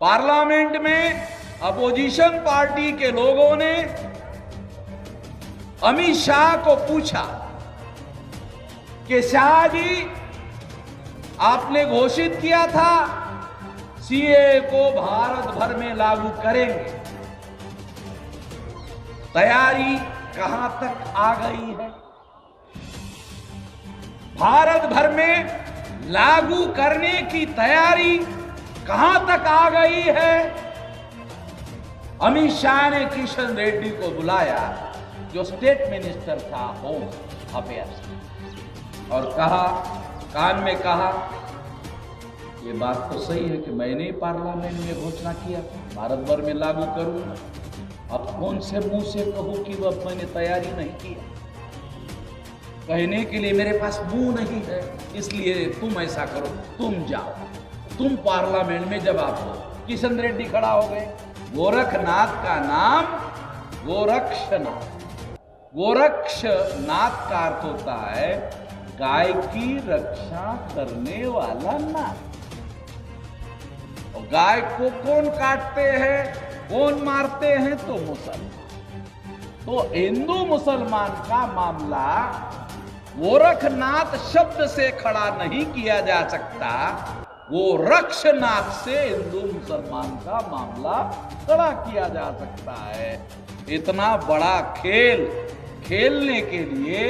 Parliament में opposition party के लोगों ने अमित शाह को पूछा कि शाह जी, आपने घोषित किया था सीए को भारत भर में लागू करेंगे, तैयारी कहां तक आ गई है? भारत भर में लागू करने की तैयारी कहां तक आ गई है? अमित शाह ने किशन रेड्डी को बुलाया, जो स्टेट मिनिस्टर था होम अफेयर्स, और कहा, कान में कहा, ये बात तो सही है कि मैंने ही पार्लियामेंट में घोषणा किया भारत भर में लागू करूंगा, अब कौन से मुंह से कहूं कि वह मैंने तैयारी नहीं किया? कहने के लिए मेरे पास मुंह नहीं है, इसलिए तुम ऐसा करो, तुम जाओ, तुम पार्लियामेंट में जवाब दो। किशन रेड्डी खड़ा हो गए। गोरखनाथ का नाम गोरक्षनाथ। गोरक्षनाथ का अर्थ होता है गाय की रक्षा करने वाला नाथ। और गाय को कौन काटते हैं, कौन मारते हैं? तो मुसलमान। तो हिंदू मुसलमान का मामला गोरखनाथ शब्द से खड़ा नहीं किया जा सकता, गोरक्षनाथ से हिंदू मुसलमान का मामला खड़ा किया जा सकता है। इतना बड़ा खेल खेलने के लिए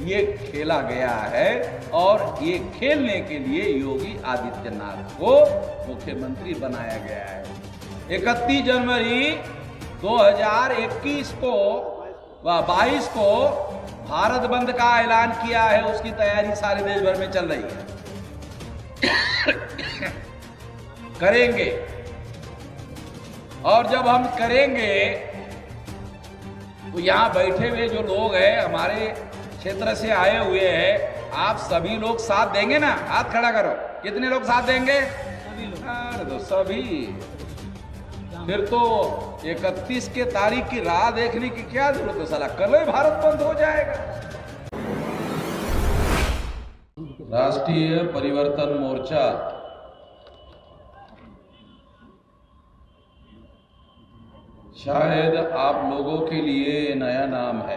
ये खेला गया है, और ये खेलने के लिए योगी आदित्यनाथ को मुख्यमंत्री बनाया गया है। 31 जनवरी 2021 को व 22 को भारत बंद का ऐलान किया है, उसकी तैयारी सारे देश भर में चल रही है। करेंगे, और जब हम करेंगे तो यहां बैठे हुए जो लोग हैं, हमारे क्षेत्र से आए हुए हैं, आप सभी लोग साथ देंगे ना? हाथ खड़ा करो, कितने लोग साथ देंगे? सभी लोग। अरे तो सभी, फिर तो 31 के तारीख की राह देखने की क्या जरूरत है? साला कल ही भारत बंद हो जाएगा। राष्ट्रीय परिवर्तन मोर्चा शायद आप लोगों के लिए नया नाम है,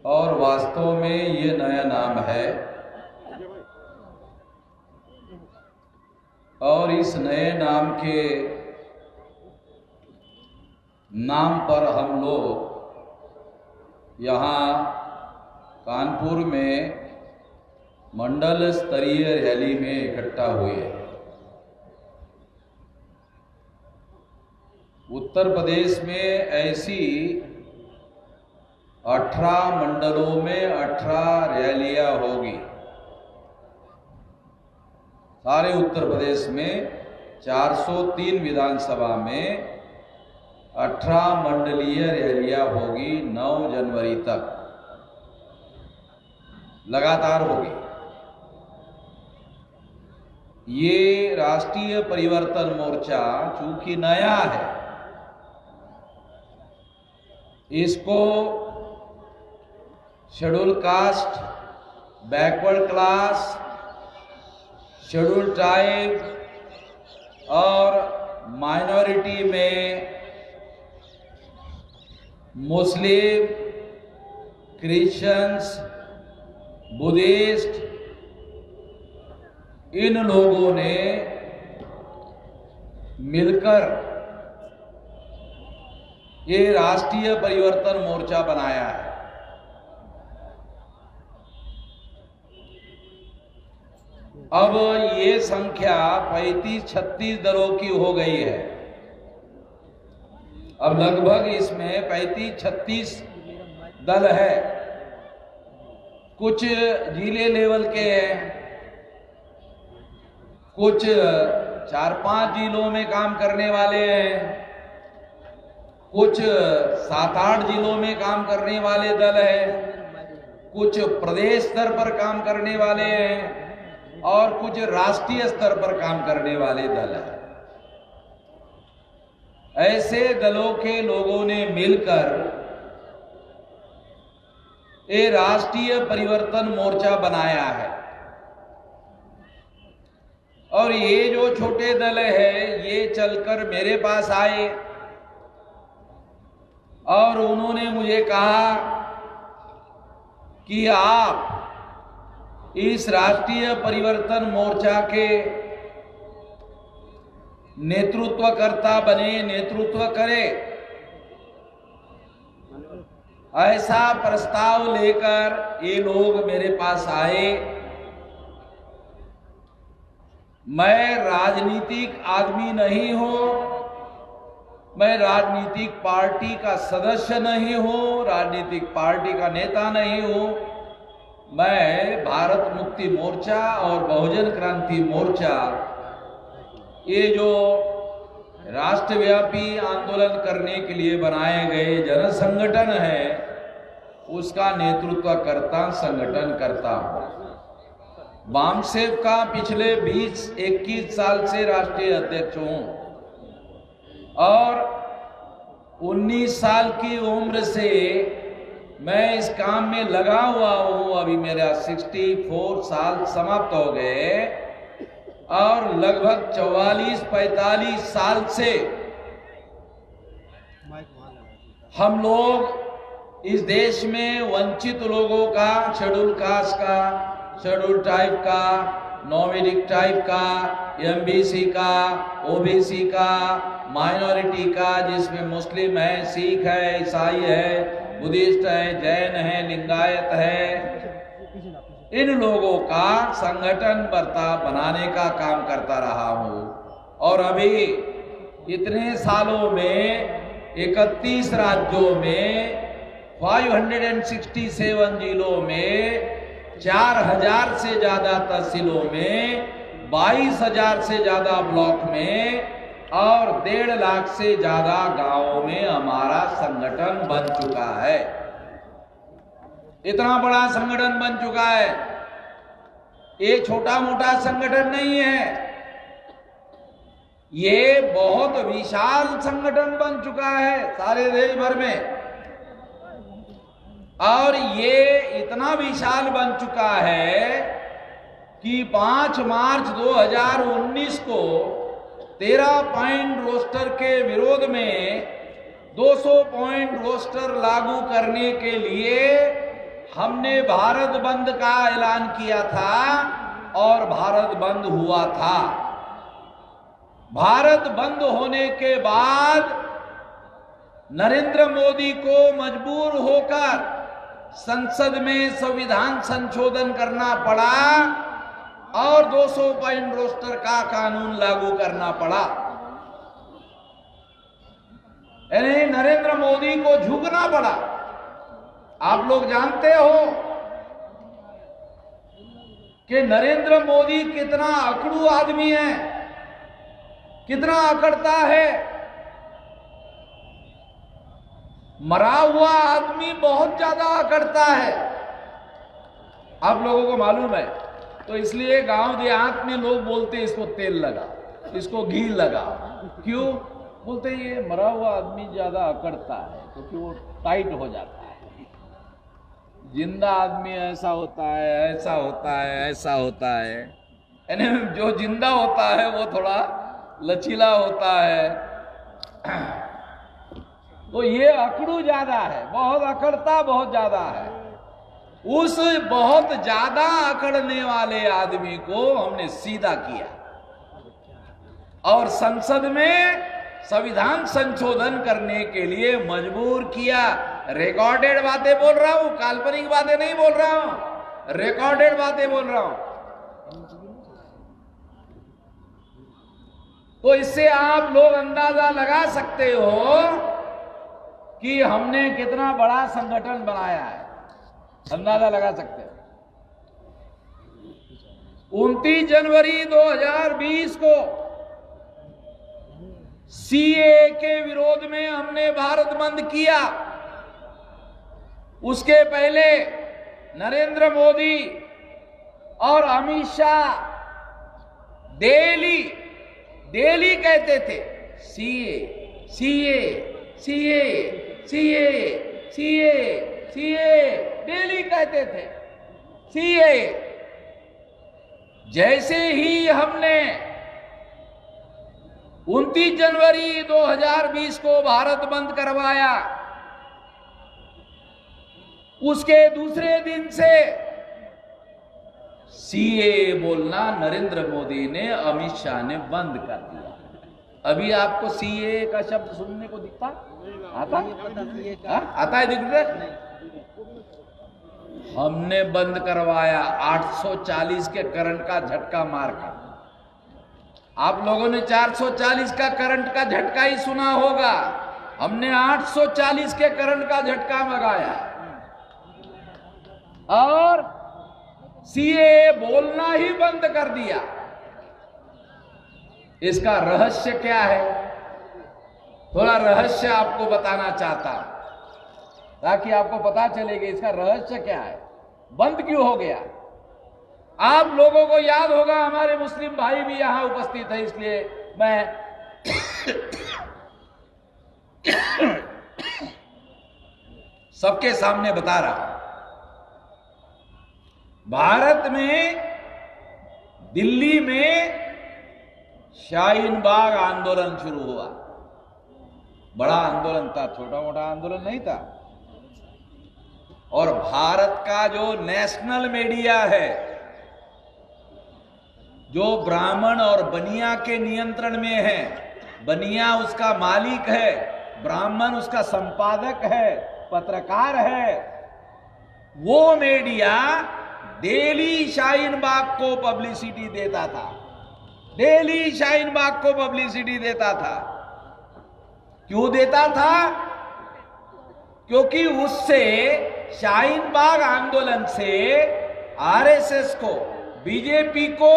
और वास्तव में ये नया नाम है, और इस नए नाम के नाम पर हम लोग यहाँ कानपुर में मंडल स्तरीय रैली में इकट्ठा हुए हैं। उत्तर प्रदेश में ऐसी 18 मंडलों में 18 रैलियां होगी। सारे उत्तर प्रदेश में 403 विधानसभा में 18 मंडलीय रैलियां होगी। 9 जनवरी तक लगातार होगी। ये राष्ट्रीय परिवर्तन मोर्चा चूंकि नया है, इसको schedule caste, backward class, schedule tribe और माइनॉरिटी में मुस्लिम, क्रिश्चियंस, बुद्धिस्ट, इन लोगों ने मिलकर ये राष्ट्रीय परिवर्तन मोर्चा बनाया है। अब ये संख्या 35-36 दलों की हो गई है। अब लगभग इसमें 35-36 दल है। कुछ जिले लेवल के हैं, कुछ 4-5 जिलों में काम करने वाले हैं, कुछ 7-8 जिलों में काम करने वाले दल हैं, कुछ प्रदेश स्तर पर काम करने वाले हैं, और कुछ राष्ट्रीय स्तर पर काम करने वाले दल हैं। ऐसे दलों के लोगों ने मिलकर ये राष्ट्रीय परिवर्तन मोर्चा बनाया है। और ये जो छोटे दल है ये चलकर मेरे पास आए और उन्होंने मुझे कहा कि आप इस राष्ट्रीय परिवर्तन मोर्चा के नेतृत्वकर्ता बने, नेतृत्व करें। ऐसा प्रस्ताव लेकर ये लोग मेरे पास आए। मैं राजनीतिक आदमी नहीं हूं, मैं राजनीतिक पार्टी का सदस्य नहीं हूं, राजनीतिक पार्टी का नेता नहीं हूं। मैं भारत मुक्ति मोर्चा और बहुजन क्रांति मोर्चा, ये जो राष्ट्रव्यापी आंदोलन करने के लिए बनाए गए जन संगठन है, उसका नेतृत्व करता, संगठन करता हूं। वामसेव का पिछले 20-21 साल से राष्ट्रीय अध्यक्ष हूं और 19 साल की उम्र से मैं इस काम में लगा हुआ हूं। अभी मेरा 64 साल समाप्त हो गए और लगभग 44-45 साल से हम लोग इस देश में वंचित लोगों का, शेड्यूल कास्ट का, शेड्यूल टाइप का, नोमिडिक टाइप का, एमबीसी का, ओबीसी का, माइनॉरिटी का, जिसमें मुस्लिम है, सिख है, ईसाई है, बुद्धिस्ट है, जैन है, लिंगायत है, इन लोगों का संगठन बर्ता बनाने का काम करता रहा हूं। और अभी इतने सालों में 31 राज्यों में 567 जिलों में 4000 से ज्यादा तहसीलों में 22,000 से ज्यादा ब्लॉक में और 1.5 लाख से ज्यादा गांवों में हमारा संगठन बन चुका है। इतना बड़ा संगठन बन चुका है। ये छोटा मोटा संगठन नहीं है, ये बहुत विशाल संगठन बन चुका है सारे देश भर में। और ये इतना विशाल बन चुका है कि 5 मार्च 2019 को 13 पॉइंट रोस्टर के विरोध में 200 पॉइंट रोस्टर लागू करने के लिए हमने भारत बंद का ऐलान किया था और भारत बंद हुआ था। भारत बंद होने के बाद नरेंद्र मोदी को मजबूर होकर संसद में संविधान संशोधन करना पड़ा और 200 पॉइंट रोस्टर का कानून लागू करना पड़ा। यानी नरेंद्र मोदी को झुकना पड़ा। आप लोग जानते हो कि नरेंद्र मोदी कितना अकड़ू आदमी है, कितना अकड़ता है। मरा हुआ आदमी बहुत ज्यादा अकड़ता है, आप लोगों को मालूम है। तो इसलिए गांव देहात में लोग बोलते इसको तेल लगा, इसको घी लगा। क्यों बोलते? ये मरा हुआ आदमी ज्यादा अकड़ता है तो क्यों वो टाइट हो जाता है। जिंदा आदमी ऐसा होता है, ऐसा होता है, ऐसा होता है। यानी जो जिंदा होता है वो थोड़ा लचीला होता है। तो ये अकड़ू ज्यादा है, बहुत अकड़ता बहुत ज्यादा है। उस बहुत ज्यादा अकड़ने वाले आदमी को हमने सीधा किया और संसद में संविधान संशोधन करने के लिए मजबूर किया। रिकॉर्डेड बातें बोल रहा हूं, काल्पनिक बातें नहीं बोल रहा हूं, रिकॉर्डेड बातें बोल रहा हूं। तो इससे आप लोग अंदाजा लगा सकते हो कि हमने कितना बड़ा संगठन बनाया है, अंदाजा लगा सकते हैं। 29 जनवरी 2020 को सीए के विरोध में हमने भारत बंद किया। उसके पहले नरेंद्र मोदी और अमित शाह डेली कहते थे CA CA CA CA CA CA, daily कहते थे सीए। जैसे ही हमने 29 जनवरी 2020 को भारत बंद करवाया, उसके दूसरे दिन से सीए बोलना नरेंद्र मोदी ने, अमित शाह ने बंद कर दिया। अभी आपको सीए का शब्द सुनने को दिखता आता है दिखता है? हमने बंद करवाया 840 के करंट का झटका मारकर। आप लोगों ने 440 का करंट का झटका ही सुना होगा, हमने 840 के करंट का झटका लगाया और सीए बोलना ही बंद कर दिया। इसका रहस्य क्या है? थोड़ा रहस्य आपको बताना चाहता हूं ताकि आपको पता चले कि इसका रहस्य क्या है, बंद क्यों हो गया। आप लोगों को याद होगा, हमारे मुस्लिम भाई भी यहां उपस्थित है, इसलिए मैं सबके सामने बता रहा हूं। भारत में दिल्ली में शाहीन बाग आंदोलन शुरू हुआ। बड़ा आंदोलन था, छोटा मोटा आंदोलन नहीं था। और भारत का जो नेशनल मीडिया है, जो ब्राह्मण और बनिया के नियंत्रण में है, बनिया उसका मालिक है, ब्राह्मण उसका संपादक है, पत्रकार है, वो मीडिया डेली शाहीन बाग को पब्लिसिटी देता था, डेली शाहीन बाग को पब्लिसिटी देता था। क्यों देता था? क्योंकि उससे शाहीन बाग आंदोलन से आरएसएस को, बीजेपी को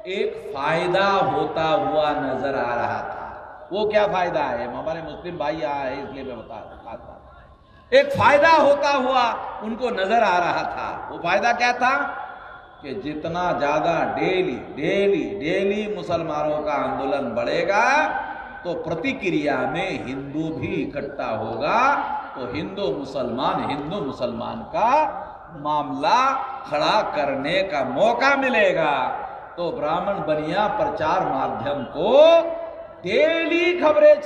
एक फायदा होता हुआ नजर आ रहा था। वो क्या फायदा है? हमारे मुस्लिम भाई यहां है इसलिए मैं बता रहा था। एक फायदा होता हुआ उनको नजर आ रहा था। वो फायदा क्या था कि जितना ज्यादा डेली मुसलमानों का आंदोलन बढ़ेगा तो प्रतिक्रिया में हिंदू भी इकट्ठा होगा, तो हिंदू मुसलमान का मामला खड़ा करने का मौका मिलेगा। तो ब्राह्मण बनिया प्रचार माध्यम को डेली खबरें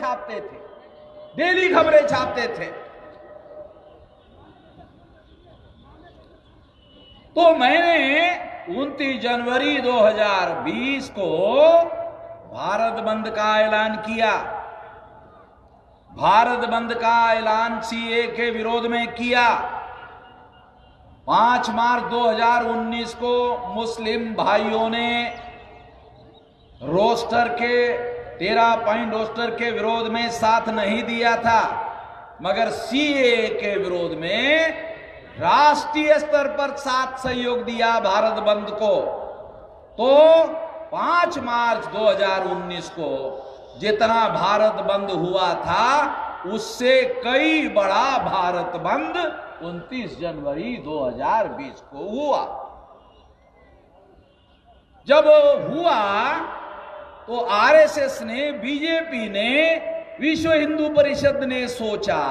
छापते थे, तो मैंने 29 जनवरी 2020 को भारत बंद का ऐलान किया। भारत बंद का ऐलान सीए के विरोध में किया। 5 मार्च 2019 को मुस्लिम भाइयों ने रोस्टर के 13 पॉइंट रोस्टर के विरोध में साथ नहीं दिया था, मगर सीए के विरोध में राष्ट्रीय स्तर पर साथ सहयोग दिया भारत बंद को। तो 5 मार्च 2019 को जितना भारत बंद हुआ था, उससे कई बड़ा भारत बंद 29 जनवरी 2020 को हुआ। जब हुआ तो आरएसएस ने, बीजेपी ने, विश्व हिंदू परिषद ने सोचा,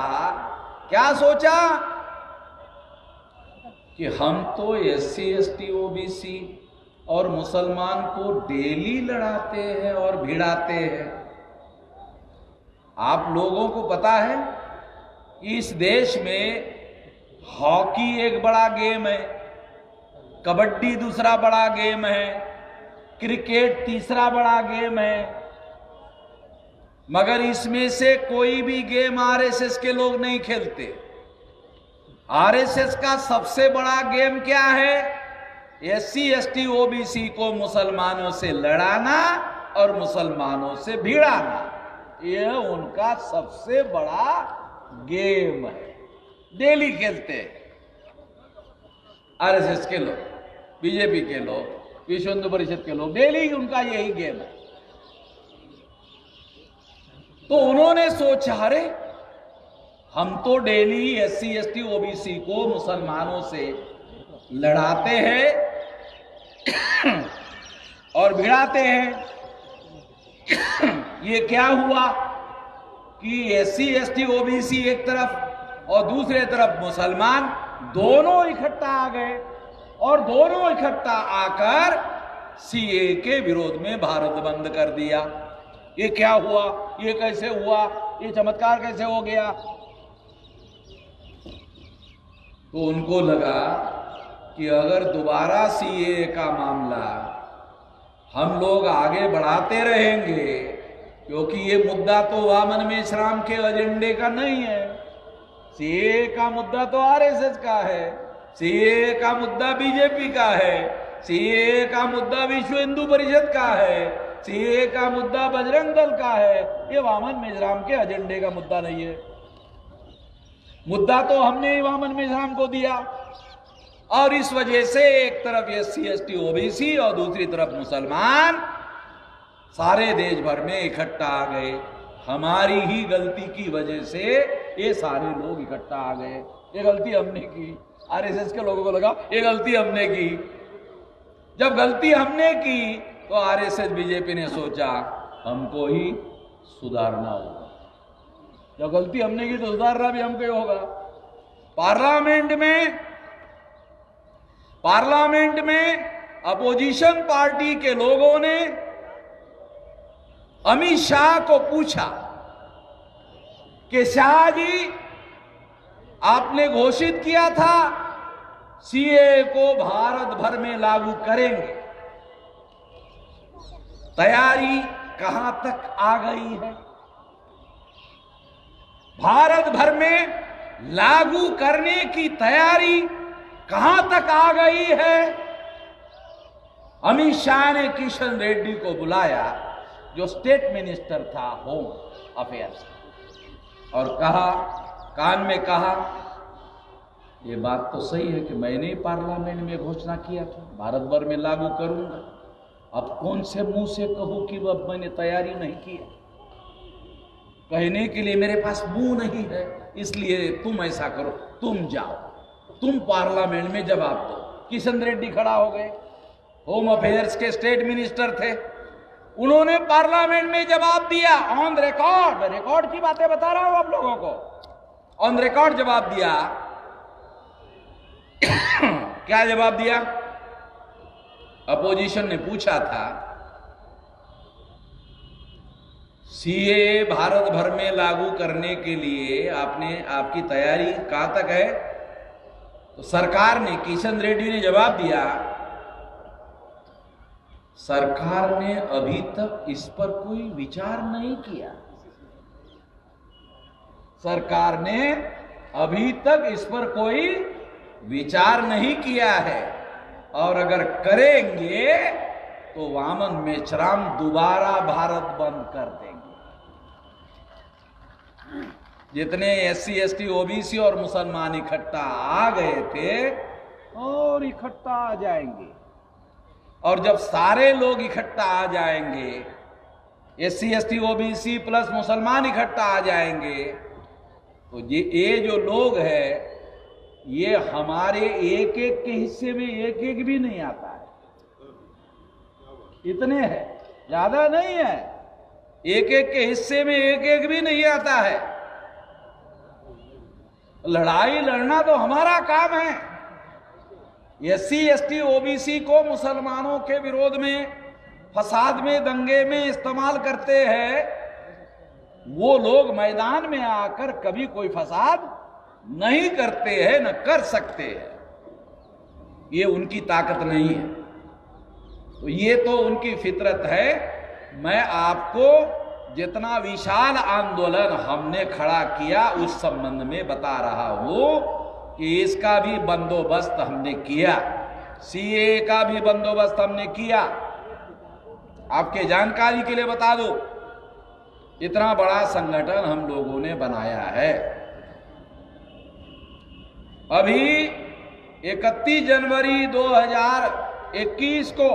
क्या सोचा कि हम तो एससी एसटी ओबीसी और मुसलमान को डेली लड़ाते हैं और भिड़ाते हैं। आप लोगों को पता है इस देश में हॉकी एक बड़ा गेम है, कबड्डी दूसरा बड़ा गेम है, क्रिकेट तीसरा बड़ा गेम है, मगर इसमें से कोई भी गेम आरएसएस के लोग नहीं खेलते। आरएसएस का सबसे बड़ा गेम क्या है? एससी एसटी ओबीसी को मुसलमानों से लड़ाना और मुसलमानों से भिड़ाना, यह उनका सबसे बड़ा गेम है। डेली खेलते हैं आरएसएस के लोग, बीजेपी के लोग, विश्व हिंदू परिषद के लोग, डेली उनका यही गेम है। तो उन्होंने सोचा, अरे हम तो डेली एससी एसटी ओबीसी को मुसलमानों से लड़ाते हैं और भिड़ाते हैं। ये क्या हुआ कि एससी एसटी ओबीसी एक तरफ और दूसरे तरफ मुसलमान, दोनों इकट्ठा आ गए और दोनों इकट्ठा आकर सीए के विरोध में भारत बंद कर दिया। ये क्या हुआ, ये कैसे हुआ, ये चमत्कार कैसे हो गया? तो उनको लगा कि अगर दोबारा सीए का मामला हम लोग आगे बढ़ाते रहेंगे, क्योंकि ये मुद्दा तो वामन मेश्राम के एजेंडे का नहीं है, सीए का मुद्दा तो आरएसएस का है, सीए का मुद्दा बीजेपी का है, सीए का मुद्दा विश्व हिंदू परिषद का है, सीए का मुद्दा बजरंग दल का है। ये वामन मेश्राम के एजेंडे का मुद्दा नहीं है। मुद्दा तो हमने ही वामन मेश्राम को दिया, और इस वजह से एक तरफ एससी एसटी ओबीसी और दूसरी तरफ मुसलमान सारे देश भर में इकट्ठा आ गए। हमारी ही गलती की वजह से ये सारे लोग इकट्ठा आ गए। ये गलती हमने की। आरएसएस के लोगों को लगा ये गलती हमने की। जब गलती हमने की तो आरएसएस बीजेपी ने सोचा हमको ही सुधारना होगा। जब गलती हमने की तो सुधारना भी हमको ही होगा। पार्लियामेंट में अपोजिशन पार्टी के लोगों ने अमित शाह को पूछा कि शाह जी, आपने घोषित किया था सीए को भारत भर में लागू करेंगे, तैयारी कहां तक आ गई है? भारत भर में लागू करने की तैयारी कहां तक आ गई है? अमित शाह ने किशन रेड्डी को बुलाया, जो स्टेट मिनिस्टर था होम अफेयर्स, और कहा, कान में कहा, ये बात तो सही है कि मैंने पार्लियामेंट में घोषणा किया था भारत भर में लागू करूंगा। अब कौन से मुंह से कहूं कि वह मैंने तैयारी नहीं किया? कहने के लिए मेरे पास मुंह नहीं है, इसलिए तुम ऐसा करो, तुम जाओ, तुम पार्लियामेंट में जवाब दो। किशन रेड्डी खड़ा हो गए, होम अफेयर्स के स्टेट मिनिस्टर थे, उन्होंने पार्लियामेंट में जवाब दिया ऑन रिकॉर्ड। मैं रिकॉर्ड की बातें बता रहा हूं आप लोगों को। ऑन रिकॉर्ड जवाब दिया। क्या जवाब दिया? अपोजिशन ने पूछा था सीए भारत भर में लागू करने के लिए आपकी तैयारी कहां तक है? तो सरकार ने, किशन रेड्डी ने जवाब दिया, सरकार ने अभी तक इस पर कोई विचार नहीं किया। सरकार ने अभी तक इस पर कोई विचार नहीं किया है, और अगर करेंगे तो वामन मेश्राम दोबारा भारत बंद कर देंगे। जितने एससी एसटी ओबीसी और मुसलमान इकट्ठा आ गए थे और इकट्ठा आ जाएंगे, और जब सारे लोग इकट्ठा आ जाएंगे, एससी एसटी ओबीसी प्लस मुसलमान इकट्ठा आ जाएंगे, तो ये जो लोग हैं, ये हमारे एक एक के हिस्से में एक एक भी नहीं आता है। इतने हैं, ज्यादा नहीं है, एक एक के हिस्से में एक एक भी नहीं आता है। लड़ाई लड़ना तो हमारा काम है। एससी एसटी ओबीसी को मुसलमानों के विरोध में, फसाद में, दंगे में इस्तेमाल करते हैं। वो लोग मैदान में आकर कभी कोई फसाद नहीं करते हैं, न कर सकते हैं। ये उनकी ताकत नहीं है। तो ये तो उनकी फितरत है। मैं आपको जितना विशाल आंदोलन हमने खड़ा किया उस संबंध में बता रहा हूं कि इसका भी बंदोबस्त हमने किया, सीए का भी बंदोबस्त हमने किया। आपके जानकारी के लिए बता दो, इतना बड़ा संगठन हम लोगों ने बनाया है। अभी 31 जनवरी 2021 को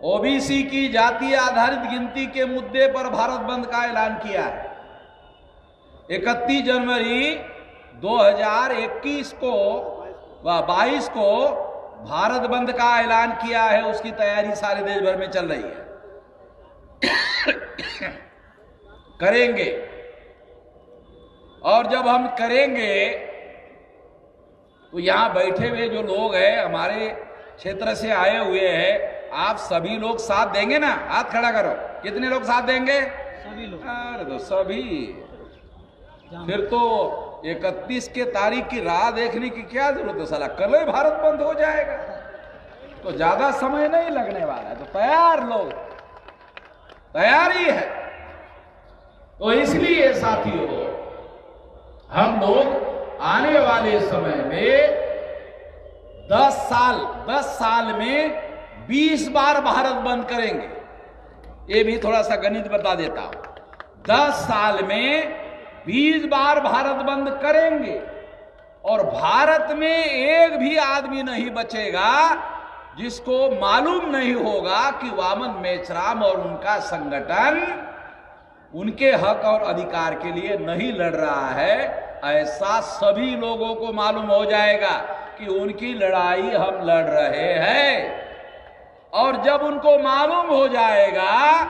ओबीसी की जातीय आधारित गिनती के मुद्दे पर भारत बंद का ऐलान किया है। 31 जनवरी 2021 को व 22 को भारत बंद का ऐलान किया है। उसकी तैयारी सारे देश भर में चल रही है। करेंगे, और जब हम करेंगे तो यहां बैठे हुए जो लोग हैं, हमारे क्षेत्र से आए हुए हैं, आप सभी लोग साथ देंगे ना? हाथ खड़ा करो, कितने लोग साथ देंगे? सभी लोग। अरे तो सभी, फिर तो 31 के तारीख की राह देखने की क्या जरूरत है, साला कल ही भारत बंद हो जाएगा, तो ज्यादा समय नहीं लगने वाला है। तो तैयार लोग, तैयारी है। तो इसलिए साथियों, हम लोग आने वाले समय में 10 साल में 20 बार भारत बंद करेंगे। ये भी थोड़ा सा गणित बता देता हूं। 10 साल में 20 बार भारत बंद करेंगे और भारत में एक भी आदमी नहीं बचेगा जिसको मालूम नहीं होगा कि वामन मेचराम और उनका संगठन उनके हक और अधिकार के लिए नहीं लड़ रहा है। ऐसा सभी लोगों को मालूम हो जाएगा कि उनकी लड़ाई हम लड़ रहे हैं। और जब उनको मालूम हो जाएगा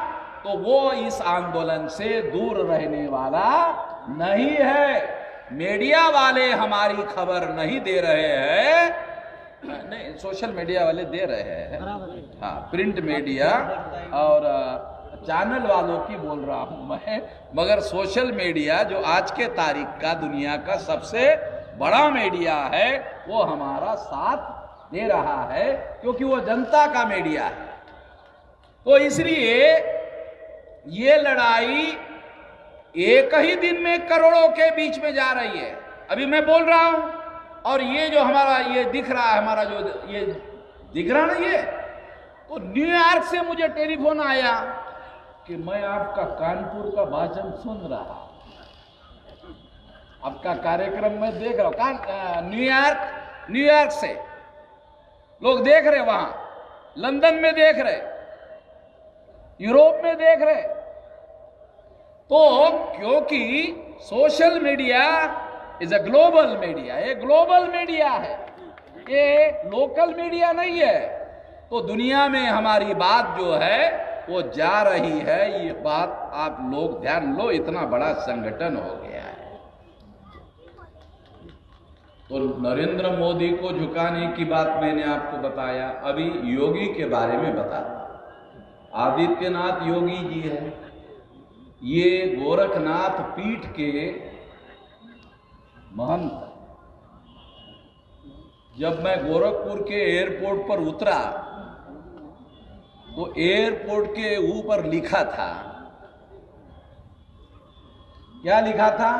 तो वो इस आंदोलन से दूर रहने वाला नहीं है। मीडिया वाले हमारी खबर नहीं दे रहे हैं, नहीं सोशल मीडिया वाले दे रहे हैं, हाँ प्रिंट मीडिया और चैनल वालों की बोल रहा हूं मैं, मगर सोशल मीडिया जो आज के तारीख का दुनिया का सबसे बड़ा मीडिया है वो हमारा साथ दे रहा है, क्योंकि वो जनता का मीडिया है। तो इसलिए ये लड़ाई एक ही दिन में करोड़ों के बीच में जा रही है। अभी मैं बोल रहा हूं और ये जो हमारा ये दिख रहा है, हमारा जो ये दिख रहा नहीं है, तो न्यूयॉर्क से मुझे टेलीफोन आया कि मैं आपका कानपुर का भाषण सुन रहा, आपका कार्यक्रम मैं देख रहा हूं। न्यूयॉर्क से लोग देख रहे, वहां लंदन में देख रहे, यूरोप में देख रहे। तो क्योंकि social media is a global media, ये ग्लोबल मीडिया है, ये लोकल मीडिया नहीं है। तो दुनिया में हमारी बात जो है वो जा रही है, ये बात आप लोग ध्यान लो, इतना बड़ा संगठन हो गया है। तो नरेंद्र मोदी को झुकाने की बात मैंने आपको बताया। अभी योगी के बारे में बता, आदित्यनाथ योगी जी है, ये गोरखनाथ पीठ के महंत। जब मैं गोरखपुर के एयरपोर्ट पर उतरा तो एयरपोर्ट के ऊपर लिखा था, क्या लिखा था?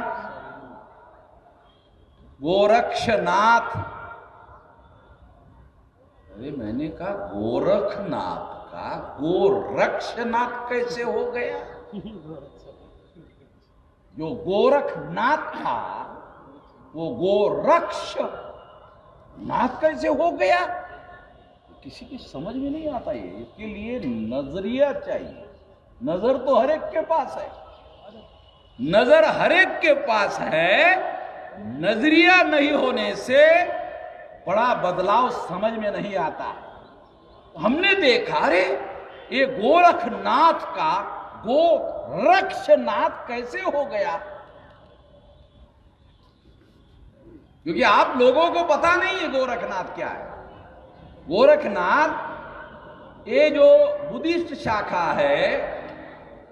गोरक्षनाथ। अरे मैंने कहा गोरखनाथ का गोरक्षनाथ कैसे हो गया? जो गोरखनाथ था वो गोरक्ष नाथ कैसे हो गया? किसी की समझ में नहीं आता। ये इसके लिए नजरिया चाहिए। नजर तो हर एक के पास है, नजर हर एक के पास है, नजरिया नहीं होने से बड़ा बदलाव समझ में नहीं आता। हमने देखा, अरे ये गोरखनाथ का गोरक्षनाथ कैसे हो गया? क्योंकि आप लोगों को पता नहीं है गोरखनाथ क्या है। गोरखनाथ ये जो बुद्धिस्ट शाखा है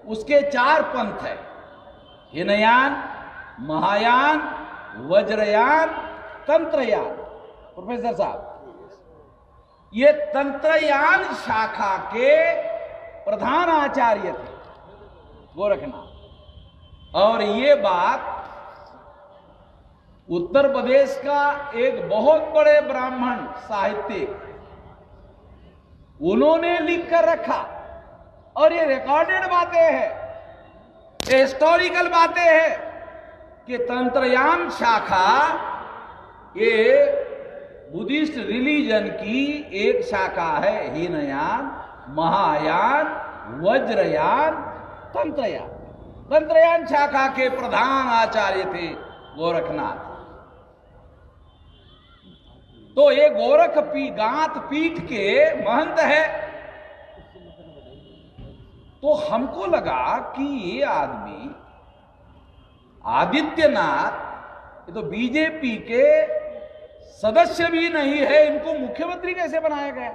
उसके 4 पंथ है, हिनयान, महायान, वज्रयान, तंत्रयान। प्रोफेसर साहब, ये तंत्रयान शाखा के प्रधान आचार्य थे गोरखनाथ। और ये बात उत्तर प्रदेश का एक बहुत बड़े ब्राह्मण साहित्यिक, उन्होंने लिख कर रखा, और ये रिकॉर्डेड बातें हैं, ये हिस्टोरिकल बातें हैं कि तंत्रयान शाखा ये बुद्धिस्ट रिलीजन की एक शाखा है। हीनयान, महायान, वज्रयान, तंत्रयान। तंत्रयान शाखा के प्रधान आचार्य थे गोरखनाथ। तो ये गोरखनाथ पीठ के महंत है। तो हमको लगा कि ये आदमी आदित्यनाथ, ये तो बीजेपी के सदस्य भी नहीं है, इनको मुख्यमंत्री कैसे बनाया गया?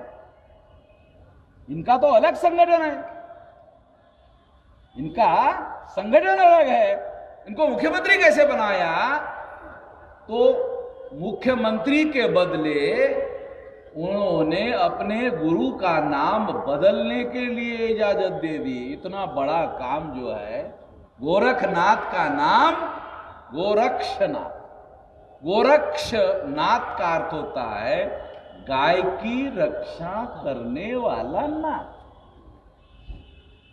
इनका तो अलग संगठन है, इनका संगठन अलग है। इनको मुख्यमंत्री कैसे बनाया? तो मुख्यमंत्री के बदले उन्होंने अपने गुरु का नाम बदलने के लिए इजाजत दे दी। इतना बड़ा काम जो है, गोरखनाथ का नाम गोरक्षनाथ। गोरक्षनाथ का अर्थ होता है गाय की रक्षा करने वाला नाथ।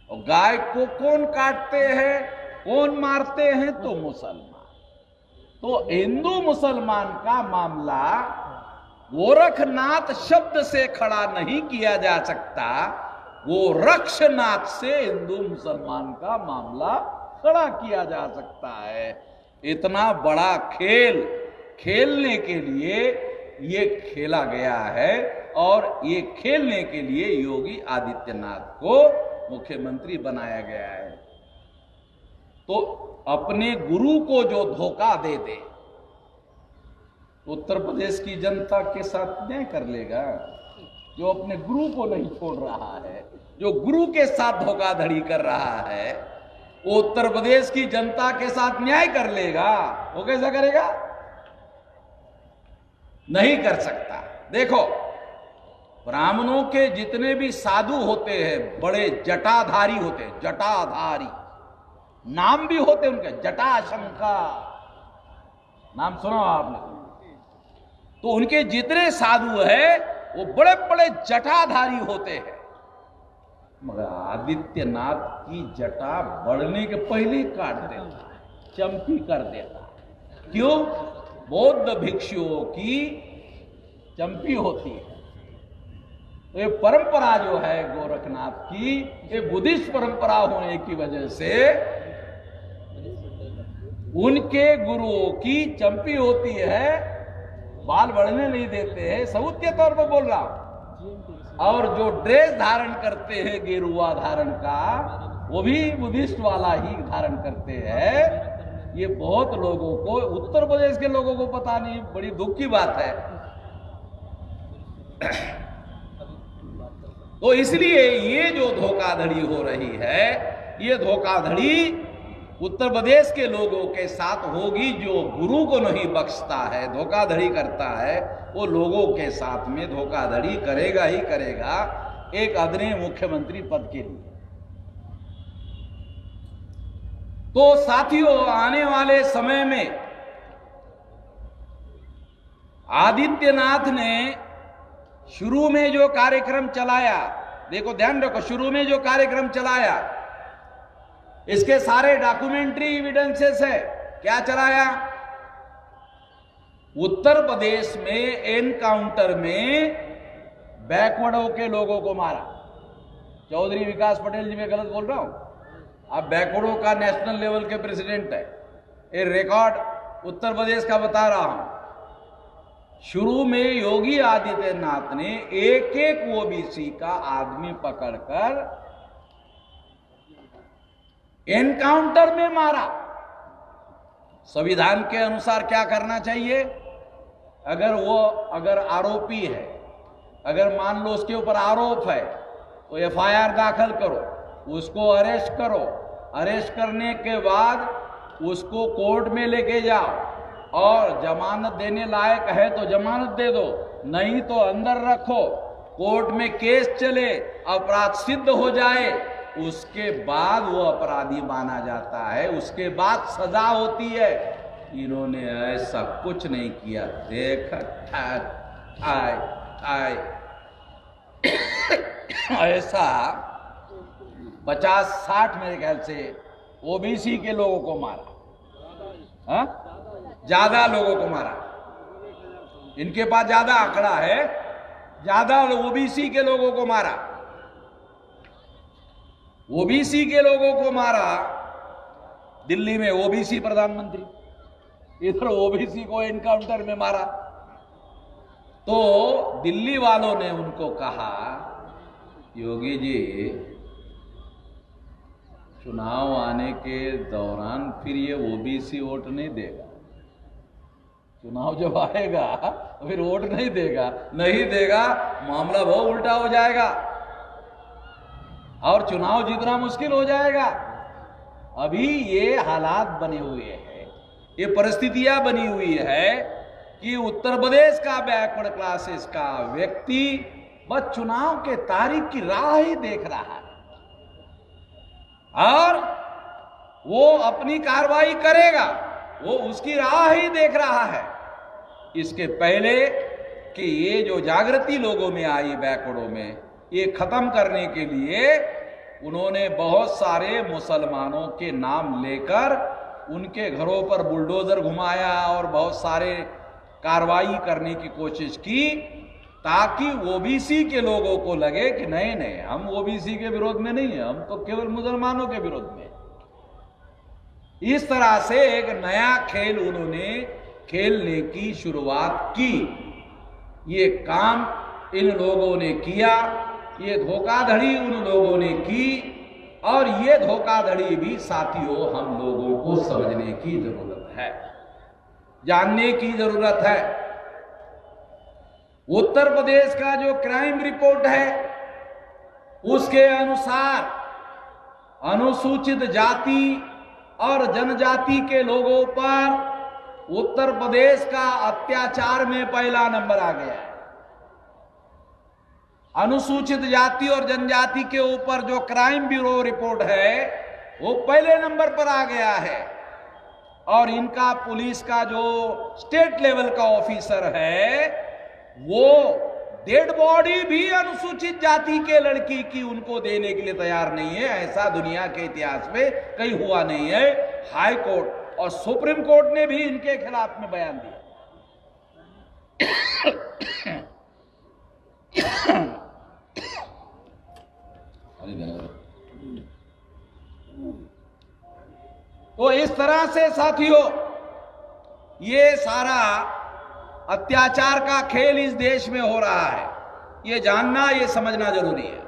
और गाय को कौन काटते हैं, कौन मारते हैं? तो मुसलमान। तो हिंदू मुसलमान का मामला गोरखनाथ शब्द से खड़ा नहीं किया जा सकता, गोरक्षनाथ से हिंदू मुसलमान का मामला खड़ा किया जा सकता है। इतना बड़ा खेल खेलने के लिए ये खेला गया है, और ये खेलने के लिए योगी आदित्यनाथ को मुख्यमंत्री बनाया गया है। तो अपने गुरु को जो धोखा दे दे, उत्तर प्रदेश की जनता के साथ न्याय कर लेगा। जो अपने गुरु को नहीं छोड़ रहा है, जो गुरु के साथ धोखाधड़ी कर रहा है, वो उत्तर प्रदेश की जनता के साथ न्याय कर लेगा? वो कैसा करेगा? नहीं कर सकता। देखो, ब्राह्मणों के जितने भी साधु होते हैं, बड़े जटाधारी होते हैं, जटाधारी नाम भी होते उनके, जटाशंकर नाम सुना आपने? तो उनके जितने साधु हैं वो बड़े बड़े जटाधारी होते हैं। मगर आदित्यनाथ की जटा बढ़ने के पहले काट देता है, चंपी कर देता है। क्यों? बौद्ध भिक्षुओं की चंपी होती है। तो ये परंपरा जो है गोरखनाथ की, ये बुद्धिस्ट परंपरा होने की वजह से उनके गुरुओं की चंपी होती है, बाल बढ़ने नहीं देते हैं, सबूत के तौर पर बोल रहा हूं। और जो ड्रेस धारण करते हैं गेरुआ धारण का, वो भी बुद्धिस्ट वाला ही धारण करते हैं। ये बहुत लोगों को, उत्तर प्रदेश के लोगों को पता नहीं, बड़ी दुख की बात है। तो इसलिए ये जो धोखाधड़ी हो रही है, ये धोखाधड़ी उत्तर प्रदेश के लोगों के साथ होगी। जो गुरु को नहीं बख्शता है, धोखाधड़ी करता है, वो लोगों के साथ में धोखाधड़ी करेगा ही करेगा, एक आदरणीय मुख्यमंत्री पद के लिए। तो साथियों, आने वाले समय में आदित्यनाथ ने शुरू में जो कार्यक्रम चलाया, देखो ध्यान रखो, शुरू में जो कार्यक्रम चलाया, इसके सारे डॉक्यूमेंट्री एविडेंसेस है। क्या चलाया? उत्तर प्रदेश में एनकाउंटर में बैकवर्डों के लोगों को मारा। चौधरी विकास पटेल जी, मैं गलत बोल रहा हूं? आप बैकवर्डों का नेशनल लेवल के प्रेसिडेंट है। ये रिकॉर्ड उत्तर प्रदेश का बता रहा हूं। शुरू में योगी आदित्यनाथ ने एक एक ओबीसी का आदमी पकड़कर एनकाउंटर में मारा। संविधान के अनुसार क्या करना चाहिए? अगर आरोपी है, अगर मान लो उसके ऊपर आरोप है, तो एफआईआर दाखिल करो, उसको अरेस्ट करो, अरेस्ट करने के बाद उसको कोर्ट में लेके जाओ, और जमानत देने लायक है तो जमानत दे दो, नहीं तो अंदर रखो, कोर्ट में केस चले, अपराध सिद्ध हो जाए, उसके बाद वो अपराधी माना जाता है, उसके बाद सजा होती है। इन्होंने ऐसा कुछ नहीं किया। देख ऐसा 50-60 मेरे ख्याल से ओबीसी के लोगों को मारा, हाँ, ज्यादा लोगों को मारा। इनके पास ज्यादा आंकड़ा है, ज्यादा ओबीसी के लोगों को मारा, ओबीसी के लोगों को मारा। दिल्ली में ओबीसी प्रधानमंत्री, इधर ओबीसी को एनकाउंटर में मारा। तो दिल्ली वालों ने उनको कहा, योगी जी, चुनाव आने के दौरान फिर ये ओबीसी वोट नहीं देगा, चुनाव जब आएगा तो फिर वोट नहीं देगा, नहीं देगा, मामला बहुत उल्टा हो जाएगा। और चुनाव जीतना मुश्किल हो जाएगा। अभी ये हालात बने हुए हैं, ये परिस्थितियां बनी हुई है कि उत्तर प्रदेश का बैकवर्ड क्लासेस का व्यक्ति बस चुनाव के तारीख की राह ही देख रहा है और वो अपनी कार्रवाई करेगा, वो उसकी राह ही देख रहा है। इसके पहले कि ये जो जागृति लोगों में आई बैकवर्डों में, ये खत्म करने के लिए उन्होंने बहुत सारे मुसलमानों के नाम लेकर उनके घरों पर बुलडोजर घुमाया और बहुत सारे कार्रवाई करने की कोशिश की, ताकि ओबीसी के लोगों को लगे कि नहीं नहीं, हम ओबीसी के विरोध में नहीं है, हम तो केवल मुसलमानों के विरोध में। इस तरह से एक नया खेल उन्होंने खेलने की शुरुआत की। ये काम इन लोगों ने किया, ये धोखाधड़ी उन लोगों ने की, और ये धोखाधड़ी भी साथियों हम लोगों को समझने की जरूरत है, जानने की जरूरत है। उत्तर प्रदेश का जो क्राइम रिपोर्ट है उसके अनुसार अनुसूचित जाति और जनजाति के लोगों पर उत्तर प्रदेश का अत्याचार में पहला नंबर आ गया है। अनुसूचित जाति और जनजाति के ऊपर जो क्राइम ब्यूरो रिपोर्ट है वो पहले नंबर पर आ गया है, और इनका पुलिस का जो स्टेट लेवल का ऑफिसर है वो डेड बॉडी भी अनुसूचित जाति के लड़की की उनको देने के लिए तैयार नहीं है। ऐसा दुनिया के इतिहास में कहीं हुआ नहीं है। हाई कोर्ट और सुप्रीम कोर्ट ने भी इनके खिलाफ में बयान दिया। तो इस तरह से साथियों ये सारा अत्याचार का खेल इस देश में हो रहा है, ये जानना, ये समझना जरूरी है।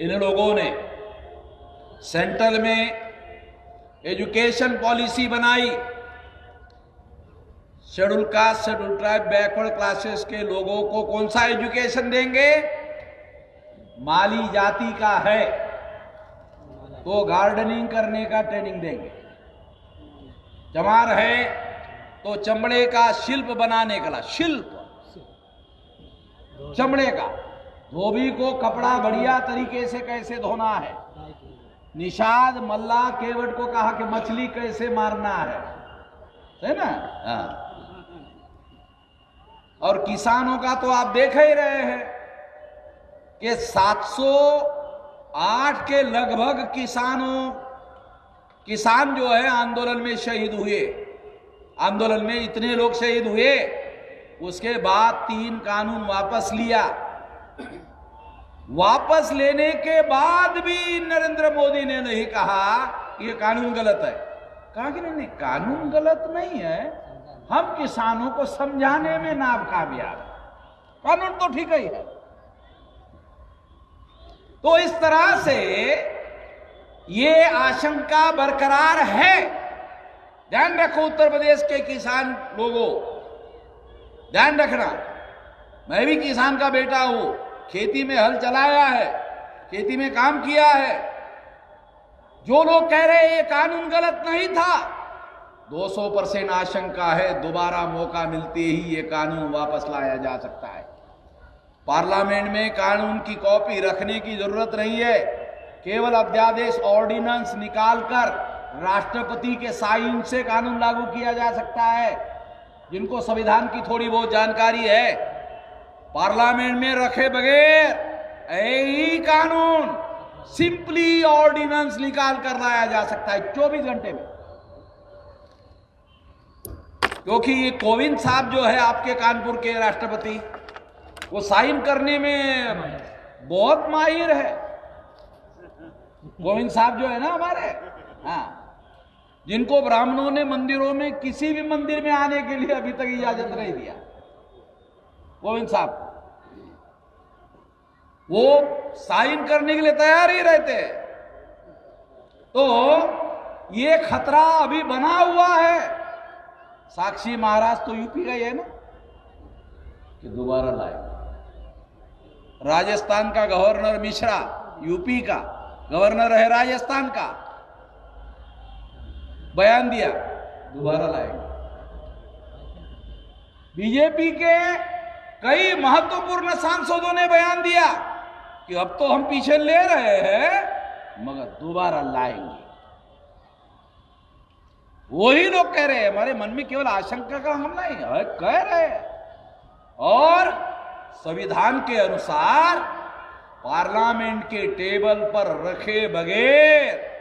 इन लोगों ने सेंट्रल में एजुकेशन पॉलिसी बनाई, schedule caste, schedule tribe, backward classes के लोगों को कौन सा एजुकेशन देंगे? माली जाति का है तो गार्डनिंग करने का ट्रेनिंग देंगे, चमार है तो चमड़े का शिल्प बनाने का, शिल्प चमड़े का, धोबी को कपड़ा बढ़िया तरीके से कैसे धोना है, निषाद मल्ला केवट को कहा कि मछली कैसे मारना है ना। हाँ। और किसानों का तो आप देख ही रहे हैं कि 708 के लगभग किसान जो है आंदोलन में शहीद हुए। आंदोलन में इतने लोग शहीद हुए, उसके बाद 3 कानून वापस लिया। वापस लेने के बाद भी नरेंद्र मोदी ने नहीं कहा ये कानून गलत है। कहा कि नहीं, कानून गलत नहीं है, हम किसानों को समझाने में नाकामयाब, कानून तो ठीक ही है। तो इस तरह से ये आशंका बरकरार है। ध्यान रखो उत्तर प्रदेश के किसान लोगों, ध्यान रखना। मैं भी किसान का बेटा हूं, खेती में हल चलाया है, खेती में काम किया है। जो लोग कह रहे हैं ये कानून गलत नहीं था, 200% आशंका है दोबारा मौका मिलते ही ये कानून वापस लाया जा सकता है। पार्लियामेंट में कानून की कॉपी रखने की जरूरत नहीं है, केवल अध्यादेश ऑर्डिनेंस निकालकर राष्ट्रपति के साइन से कानून लागू किया जा सकता है। जिनको संविधान की थोड़ी बहुत जानकारी है, पार्लियामेंट में रखे बगैर यही कानून सिंपली ऑर्डिनेंस निकाल कर लाया जा सकता है 24 घंटे में। क्योंकि ये कोविंद साहब जो है आपके कानपुर के राष्ट्रपति, वो साइन करने में बहुत माहिर है। कोविंद साहब जो है ना हमारे, हाँ, जिनको ब्राह्मणों ने मंदिरों में किसी भी मंदिर में आने के लिए अभी तक इजाजत नहीं दिया, कोविंद साहब वो साइन करने के लिए तैयार ही रहते। तो ये खतरा अभी बना हुआ है। साक्षी महाराज तो यूपी का ही है ना, कि दोबारा लाएंगे। राजस्थान का गवर्नर मिश्रा, यूपी का गवर्नर है राजस्थान का, बयान दिया दोबारा लाएंगे। बीजेपी के कई महत्वपूर्ण सांसदों ने बयान दिया कि अब तो हम पीछे ले रहे हैं मगर दोबारा लाएंगे। वही लोग कह रहे हैं, हमारे मन में केवल आशंका का हम नहीं है, कह रहे हैं। और संविधान के अनुसार पार्लियामेंट के टेबल पर रखे बगैर,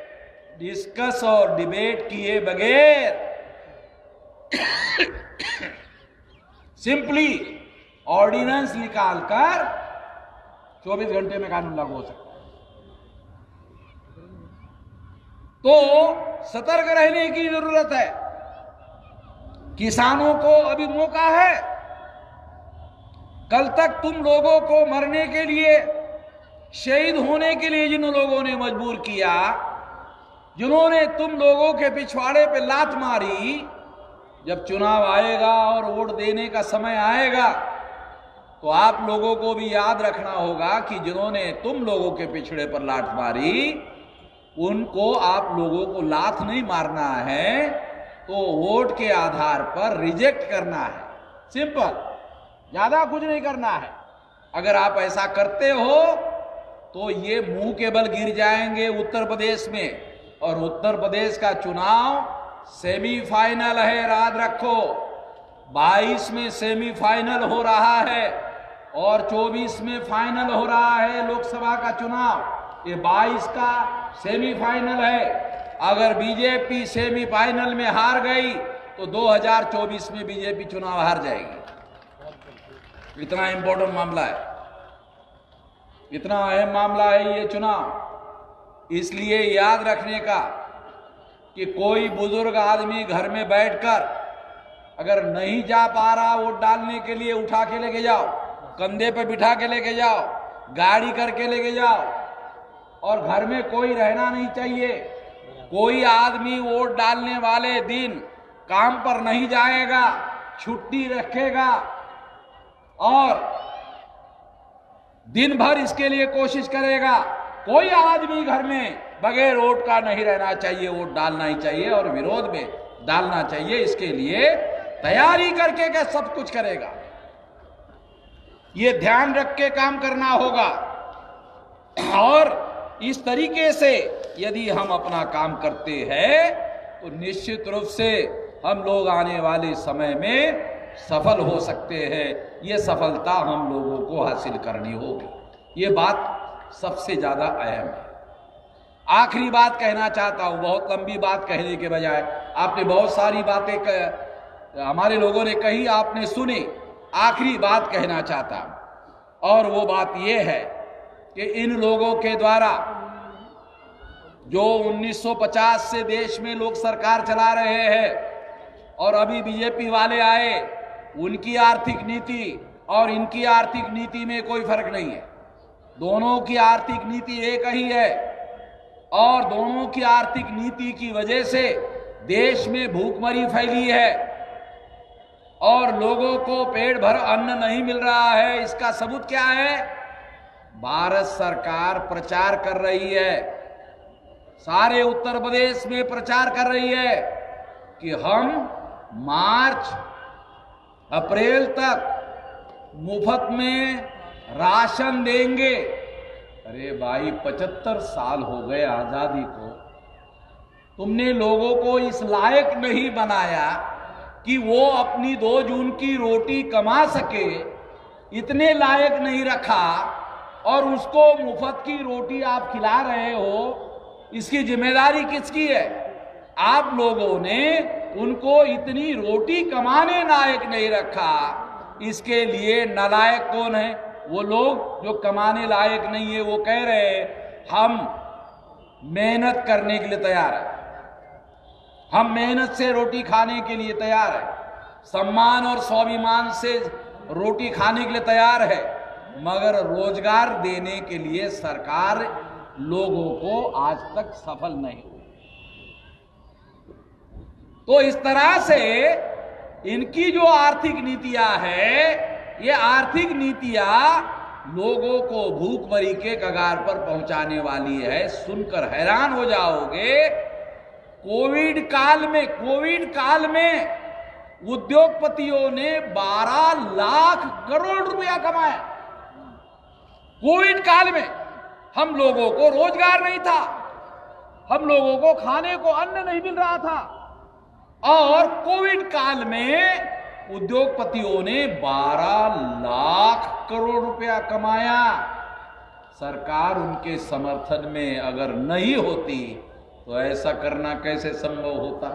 डिस्कस और डिबेट किए बगैर सिंपली ऑर्डिनेंस निकालकर 24 घंटे में कानून लागू हो सकता है। तो सतर्क रहने की जरूरत है। किसानों को अभी मौका है। कल तक तुम लोगों को मरने के लिए, शहीद होने के लिए जिन लोगों ने मजबूर किया, जिन्होंने तुम लोगों के पिछवाड़े पे लात मारी, जब चुनाव आएगा और वोट देने का समय आएगा तो आप लोगों को भी याद रखना होगा कि जिन्होंने तुम लोगों के पिछड़े पर लात मारी, उनको आप लोगों को लात नहीं मारना है, तो वोट के आधार पर रिजेक्ट करना है। सिंपल, ज्यादा कुछ नहीं करना है। अगर आप ऐसा करते हो तो ये मुंह के बल गिर जाएंगे उत्तर प्रदेश में। और उत्तर प्रदेश का चुनाव सेमीफाइनल है, याद रखो। 22 में सेमीफाइनल हो रहा है और 24 में फाइनल हो रहा है लोकसभा का चुनाव। ये 22 का सेमीफाइनल है। अगर बीजेपी सेमीफाइनल में हार गई तो 2024 में बीजेपी चुनाव हार जाएगी। इतना इंपॉर्टेंट मामला है, इतना अहम मामला है ये चुनाव। इसलिए याद रखने का कि कोई बुजुर्ग आदमी घर में बैठकर अगर नहीं जा पा रहा वोट डालने के लिए, उठा के लेके जाओ, कंधे पे बिठा के लेके जाओ, गाड़ी करके लेके जाओ। और घर में कोई रहना नहीं चाहिए। कोई आदमी वोट डालने वाले दिन काम पर नहीं जाएगा, छुट्टी रखेगा और दिन भर इसके लिए कोशिश करेगा। कोई आदमी घर में बगैर वोट का नहीं रहना चाहिए। वोट डालना ही चाहिए और विरोध में डालना चाहिए। इसके लिए तैयारी करके के सब कुछ करेगा। ये ध्यान रख के काम करना होगा। और इस तरीके से यदि हम अपना काम करते हैं तो निश्चित रूप से हम लोग आने वाले समय में सफल हो सकते हैं। ये सफलता हम लोगों को हासिल करनी होगी। ये बात सबसे ज्यादा अहम है। आखिरी बात कहना चाहता हूं, बहुत लंबी बात कहने के बजाय आपने बहुत सारी बातें हमारे लोगों ने कही, आपने सुनी। आखिरी बात कहना चाहता हूं और वो बात ये है कि इन लोगों के द्वारा जो 1950 से देश में लोग सरकार चला रहे हैं और अभी बीजेपी वाले आए, उनकी आर्थिक नीति और इनकी आर्थिक नीति में कोई फर्क नहीं है। दोनों की आर्थिक नीति एक ही है और दोनों की आर्थिक नीति की वजह से देश में भूखमरी फैली है और लोगों को पेट भर अन्न नहीं मिल रहा है। इसका सबूत क्या है? भारत सरकार प्रचार कर रही है, सारे उत्तर प्रदेश में प्रचार कर रही है कि हम मार्च अप्रैल तक मुफ्त में राशन देंगे। अरे भाई, 75 साल हो गए आजादी को, तुमने लोगों को इस लायक नहीं बनाया कि वो अपनी 2 जून की रोटी कमा सके, इतने लायक नहीं रखा और उसको मुफ्त की रोटी आप खिला रहे हो। इसकी जिम्मेदारी किसकी है? आप लोगों ने उनको इतनी रोटी कमाने लायक नहीं रखा। इसके लिए नालायक कौन है? वो लोग जो कमाने लायक नहीं है। वो कह रहे हैं हम मेहनत करने के लिए तैयार है, हम मेहनत से रोटी खाने के लिए तैयार है, सम्मान और स्वाभिमान से रोटी खाने के लिए तैयार है, मगर रोजगार देने के लिए सरकार लोगों को आज तक सफल नहीं हुई। तो इस तरह से इनकी जो आर्थिक नीतियां है ये आर्थिक नीतियां लोगों को भूखमरी के कगार पर पहुंचाने वाली है। सुनकर हैरान हो जाओगे। कोविड काल में उद्योगपतियों ने 12 लाख करोड़ रुपया कमाया। कोविड काल में हम लोगों को रोजगार नहीं था, हम लोगों को खाने को अन्न नहीं मिल रहा था, और कोविड काल में उद्योगपतियों ने 12 लाख करोड़ रुपया कमाया। सरकार उनके समर्थन में अगर नहीं होती तो ऐसा करना कैसे संभव होता।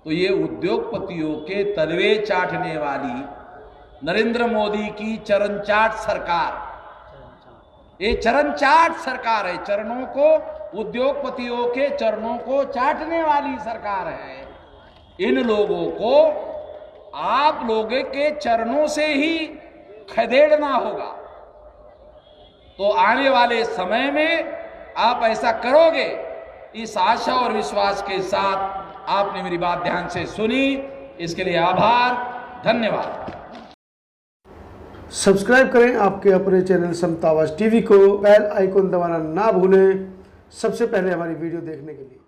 तो ये उद्योगपतियों के तलवे चाटने वाली नरेंद्र मोदी की चरणचाट सरकार, ये चरणचाट सरकार है। चरणों को, उद्योगपतियों के चरणों को चाटने वाली सरकार है। इन लोगों को आप लोगों के चरणों से ही खदेड़ना होगा। तो आने वाले समय में आप ऐसा करोगे, इस आशा और विश्वास के साथ आपने मेरी बात ध्यान से सुनी, इसके लिए आभार, धन्यवाद। सब्सक्राइब करें आपके अपने चैनल समता आवाज़ टीवी को, बेल आइकन दबाना ना भूलें सबसे पहले हमारी वीडियो देखने के लिए।